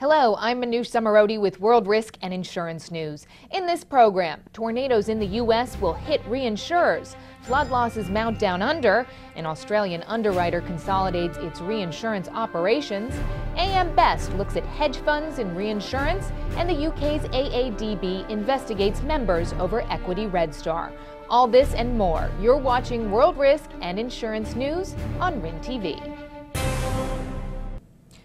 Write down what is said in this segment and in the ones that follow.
Hello, I'm Manoush Samarodi with World Risk and Insurance News. In this program, tornadoes in the U.S. will hit reinsurers, flood losses mount down under, an Australian underwriter consolidates its reinsurance operations, AM Best looks at hedge funds in reinsurance, and the UK's AADB investigates members over Equity Red Star. All this and more. You're watching World Risk and Insurance News on RIN TV.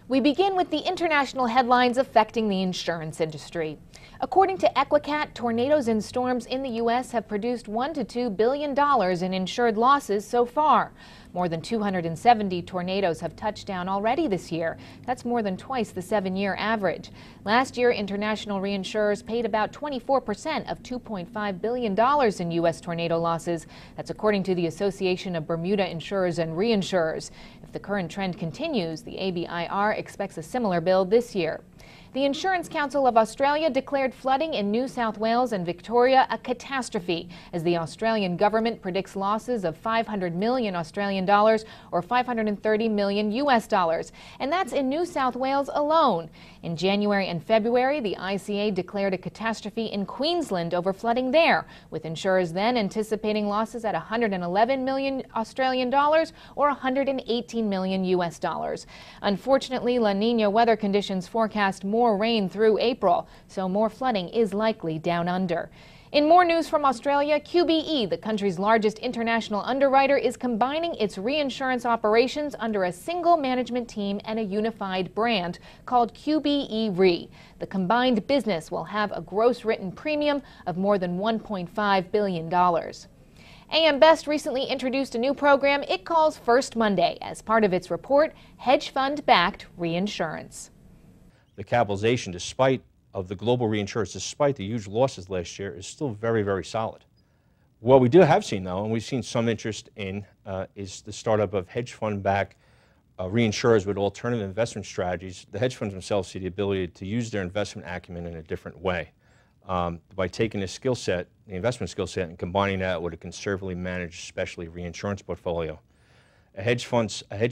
We begin with the international headlines affecting the insurance industry. According to Equicat, tornadoes and storms in the U.S. have produced $1 to $2 billion in insured losses so far. More than 270 tornadoes have touched down already this year. That's more than twice the 7-year average. Last year, international reinsurers paid about 24% of $2.5 billion in U.S. tornado losses. That's according to the Association of Bermuda Insurers and Reinsurers. If the current trend continues, the ABIR expects a similar bill this year. The Insurance Council of Australia declared flooding in New South Wales and Victoria a catastrophe, as the Australian government predicts losses of 500 million Australian dollars or 530 million US dollars. And that's in New South Wales alone. In January and February, the ICA declared a catastrophe in Queensland over flooding there, with insurers then anticipating losses at 111 million Australian dollars or 118 million US dollars. Unfortunately, La Nina weather conditions forecast more rain through April, so more flooding is likely down under. In more news from Australia, QBE, the country's largest international underwriter, is combining its reinsurance operations under a single management team and a unified brand called QBE Re. The combined business will have a gross written premium of more than $1.5 billion. AM Best recently introduced a new program it calls First Monday as part of its report, Hedge Fund-Backed Reinsurance. The capitalization, despite of the global reinsurers, despite the huge losses last year, is still very, very solid. What we have seen, though, and we've seen some interest in, is the startup of hedge fund-backed reinsurers with alternative investment strategies. The hedge funds themselves see the ability to use their investment acumen in a different way by taking the skill set, the investment skill set, and combining that with a conservatively managed, specialty reinsurance portfolio. A hedge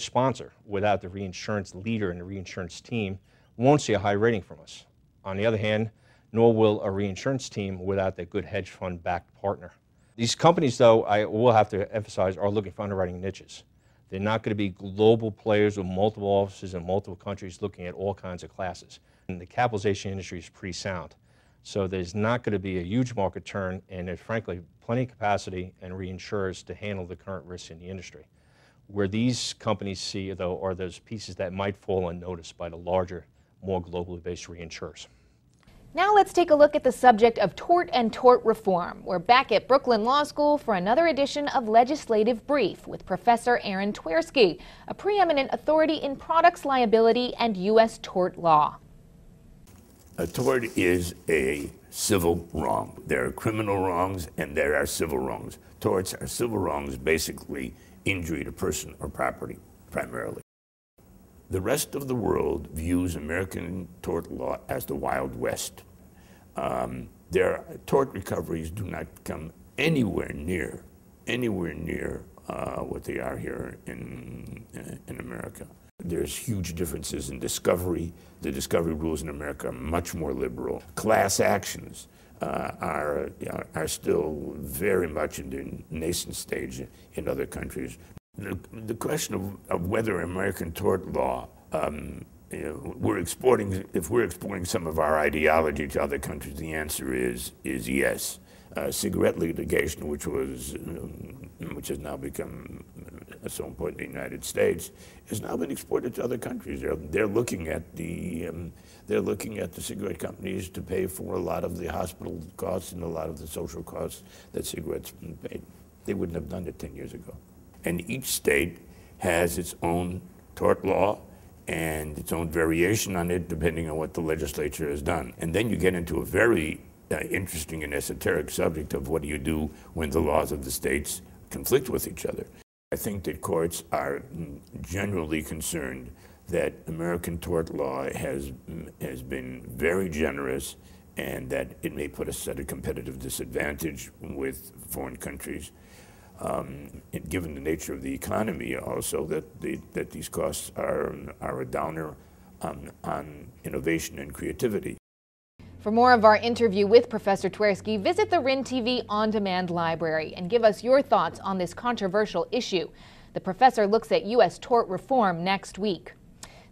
sponsor without the reinsurance leader and the reinsurance team won't see a high rating from us. On the other hand, nor will a reinsurance team without that good hedge fund-backed partner. These companies, though, I will have to emphasize, are looking for underwriting niches. They're not going to be global players with multiple offices in multiple countries looking at all kinds of classes. And the capitalization industry is pretty sound. So there's not going to be a huge market turn, and there's frankly plenty of capacity and reinsurers to handle the current risks in the industry. Where these companies see, though, are those pieces that might fall unnoticed by the larger, more globally based reinsurers. Now let's take a look at the subject of tort and tort reform. We're back at Brooklyn Law School for another edition of Legislative Brief with Professor Aaron Tversky, a preeminent authority in products liability and U.S. tort law. A tort is a civil wrong. There are criminal wrongs and there are civil wrongs. Torts are civil wrongs, basically injury to person or property, primarily. The rest of the world views American tort law as the Wild West. Their tort recoveries do not come anywhere near what they are here in America. There's huge differences in discovery. The discovery rules in America are much more liberal. Class actions are still very much in the nascent stage in other countries. The question of whether American tort law, if we're exporting some of our ideology to other countries, the answer is yes. Cigarette litigation, which has now become so important in the United States, has now been exported to other countries. They're looking at the cigarette companies to pay for a lot of the hospital costs and a lot of the social costs that cigarettes paid. They wouldn't have done it 10 years ago. And each state has its own tort law and its own variation on it depending on what the legislature has done. And then you get into a very interesting and esoteric subject of what do you do when the laws of the states conflict with each other. I think that courts are generally concerned that American tort law has been very generous and that it may put us at a competitive disadvantage with foreign countries. Given the nature of the economy also, that these costs are a downer on innovation and creativity. For more of our interview with Professor Twersky, visit the RIN TV On Demand library and give us your thoughts on this controversial issue. The professor looks at U.S. tort reform next week.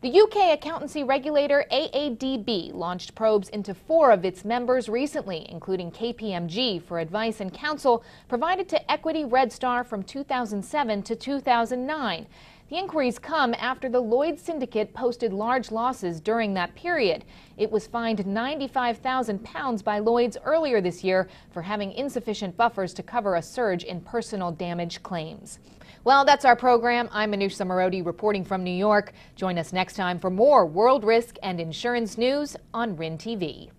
The UK accountancy regulator AADB launched probes into 4 of its members recently, including KPMG, for advice and counsel provided to Equity Red Star from 2007 to 2009. The inquiries come after the Lloyd's syndicate posted large losses during that period. It was fined £95,000 by Lloyd's earlier this year for having insufficient buffers to cover a surge in personal damage claims. Well, that's our program. I'm Manoush Samarodi reporting from New York. Join us next time for more world risk and insurance news on RIN TV.